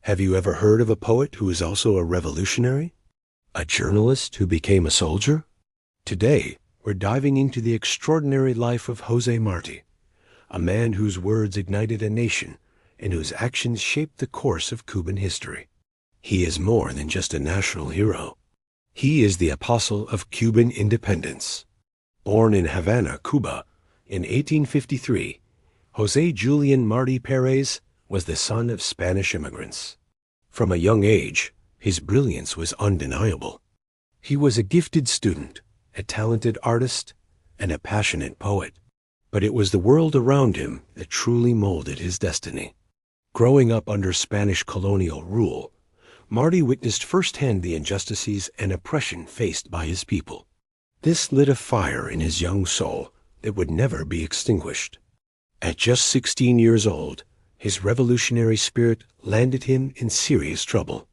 Have you ever heard of a poet who is also a revolutionary? A journalist who became a soldier? Today, we're diving into the extraordinary life of José Martí, a man whose words ignited a nation and whose actions shaped the course of Cuban history. He is more than just a national hero. He is the apostle of Cuban independence. Born in Havana, Cuba, in 1853, José Julián Martí Pérez was the son of Spanish immigrants. From a young age, his brilliance was undeniable. He was a gifted student, a talented artist, and a passionate poet. But it was the world around him that truly molded his destiny. Growing up under Spanish colonial rule, Martí witnessed firsthand the injustices and oppression faced by his people. This lit a fire in his young soul that would never be extinguished. At just 16 years old, his revolutionary spirit landed him in serious trouble.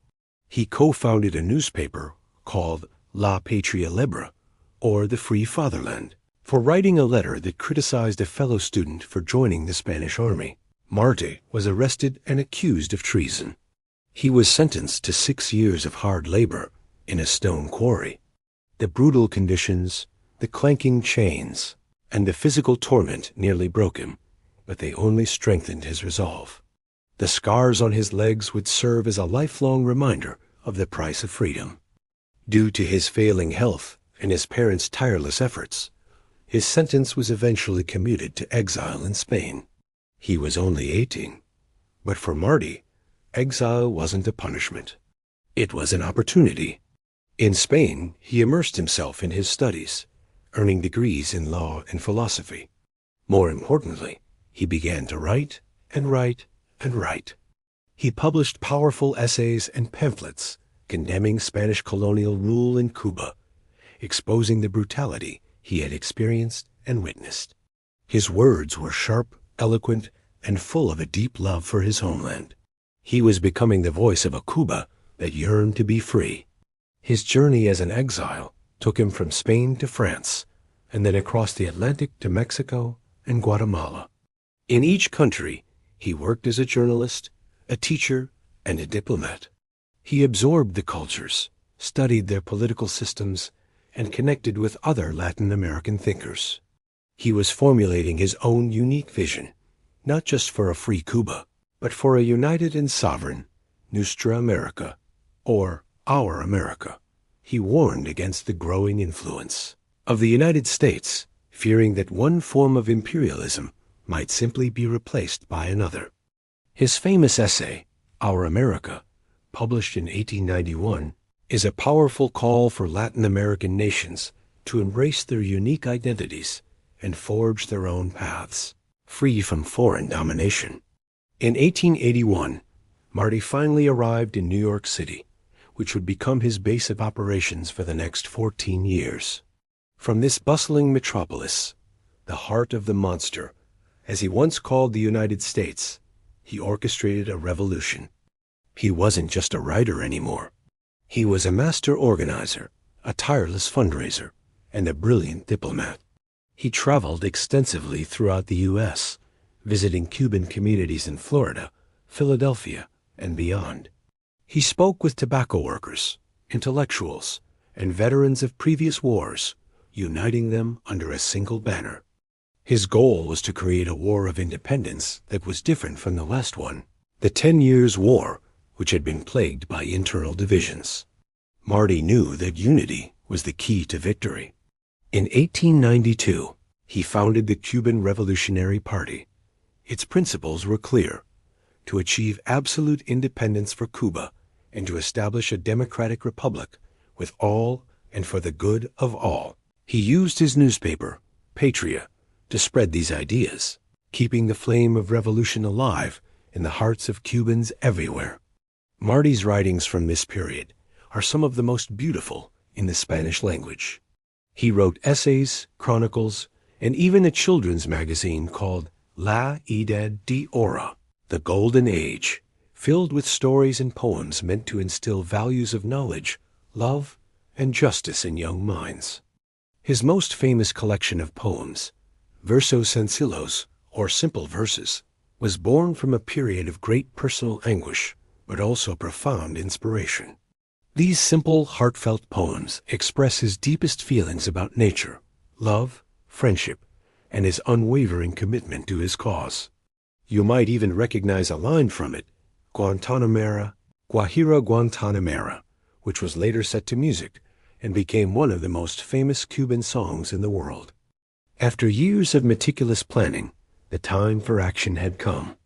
He co-founded a newspaper called La Patria Libre, or the Free Fatherland, for writing a letter that criticized a fellow student for joining the Spanish army. Martí was arrested and accused of treason. He was sentenced to 6 years of hard labor in a stone quarry. The brutal conditions, the clanking chains, and the physical torment nearly broke him, but they only strengthened his resolve. The scars on his legs would serve as a lifelong reminder of the price of freedom. Due to his failing health and his parents' tireless efforts, his sentence was eventually commuted to exile in Spain. He was only 18, but for Martí, exile wasn't a punishment. It was an opportunity. In Spain, he immersed himself in his studies, earning degrees in law and philosophy. More importantly, he began to write and write and write. He published powerful essays and pamphlets condemning Spanish colonial rule in Cuba, exposing the brutality he had experienced and witnessed. His words were sharp, eloquent, and full of a deep love for his homeland. He was becoming the voice of a Cuba that yearned to be free. His journey as an exile took him from Spain to France, and then across the Atlantic to Mexico and Guatemala. In each country, he worked as a journalist, a teacher, and a diplomat. He absorbed the cultures, studied their political systems, and connected with other Latin American thinkers. He was formulating his own unique vision, not just for a free Cuba, but for a united and sovereign Nuestra America, or Our America. He warned against the growing influence of the United States, fearing that one form of imperialism might simply be replaced by another. His famous essay, Our America, published in 1891, is a powerful call for Latin American nations to embrace their unique identities and forge their own paths, free from foreign domination. In 1881, Martí finally arrived in New York City, which would become his base of operations for the next 14 years. From this bustling metropolis, the heart of the monster, as he once called the United States, he orchestrated a revolution. He wasn't just a writer anymore. He was a master organizer, a tireless fundraiser, and a brilliant diplomat. He traveled extensively throughout the U.S., visiting Cuban communities in Florida, Philadelphia, and beyond. He spoke with tobacco workers, intellectuals, and veterans of previous wars, uniting them under a single banner. His goal was to create a war of independence that was different from the last one, the 10 Years' War, which had been plagued by internal divisions. Martí knew that unity was the key to victory. In 1892, he founded the Cuban Revolutionary Party. Its principles were clear: to achieve absolute independence for Cuba and to establish a democratic republic with all and for the good of all. He used his newspaper, Patria, to spread these ideas, keeping the flame of revolution alive in the hearts of Cubans everywhere. Martí's writings from this period are some of the most beautiful in the Spanish language. He wrote essays, chronicles, and even a children's magazine called La Edad de Oro, the Golden Age, filled with stories and poems meant to instill values of knowledge, love, and justice in young minds. His most famous collection of poems, Versos Sencillos, or Simple Verses, was born from a period of great personal anguish but also profound inspiration. These simple, heartfelt poems express his deepest feelings about nature, love, friendship, and his unwavering commitment to his cause. You might even recognize a line from it, Guantanamera, Guajira Guantanamera, which was later set to music and became one of the most famous Cuban songs in the world. After years of meticulous planning, the time for action had come.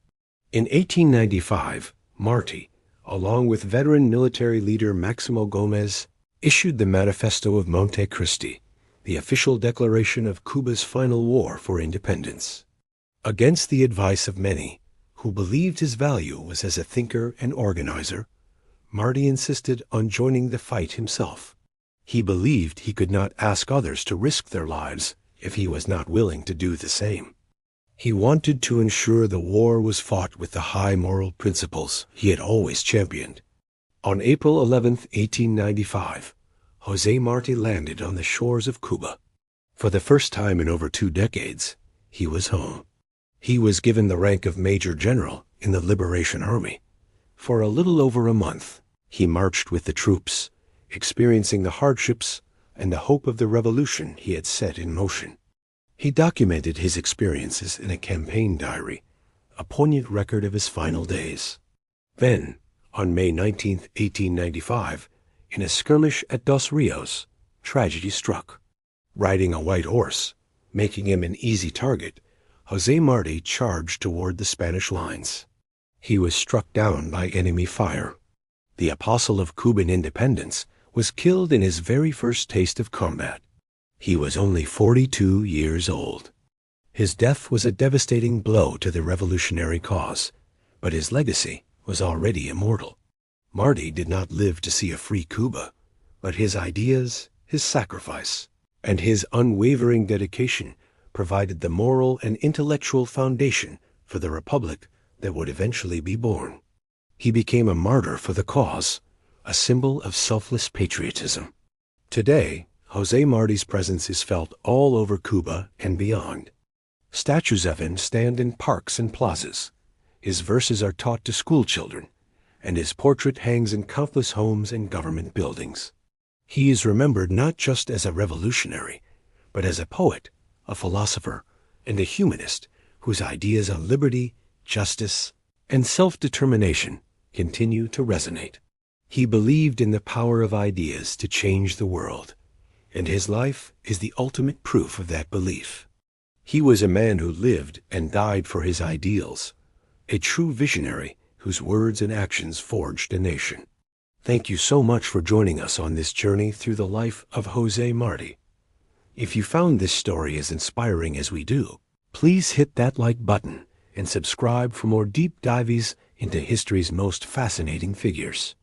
In 1895, Martí, along with veteran military leader Máximo Gómez, issued the Manifesto of Montecristi, the official declaration of Cuba's final war for independence. Against the advice of many, who believed his value was as a thinker and organizer, Martí insisted on joining the fight himself. He believed he could not ask others to risk their lives if he was not willing to do the same. He wanted to ensure the war was fought with the high moral principles he had always championed. On April 11, 1895, José Martí landed on the shores of Cuba. For the first time in over 2 decades, he was home. He was given the rank of Major General in the Liberation Army. For a little over a month, he marched with the troops, experiencing the hardships and the hope of the revolution he had set in motion. He documented his experiences in a campaign diary, a poignant record of his final days. Then, on May 19, 1895, in a skirmish at Dos Rios, tragedy struck. Riding a white horse, making him an easy target, José Martí charged toward the Spanish lines. He was struck down by enemy fire. The apostle of Cuban independence was killed in his very first taste of combat. He was only 42 years old. His death was a devastating blow to the revolutionary cause, but his legacy was already immortal. Martí did not live to see a free Cuba, but his ideas, his sacrifice, and his unwavering dedication provided the moral and intellectual foundation for the republic that would eventually be born. He became a martyr for the cause, a symbol of selfless patriotism. Today, José Martí's presence is felt all over Cuba and beyond. Statues of him stand in parks and plazas. His verses are taught to school children, and his portrait hangs in countless homes and government buildings. He is remembered not just as a revolutionary, but as a poet, a philosopher, and a humanist whose ideas on liberty, justice, and self-determination continue to resonate. He believed in the power of ideas to change the world, and his life is the ultimate proof of that belief. He was a man who lived and died for his ideals, a true visionary whose words and actions forged a nation. Thank you so much for joining us on this journey through the life of José Martí. If you found this story as inspiring as we do, please hit that like button and subscribe for more deep dives into history's most fascinating figures.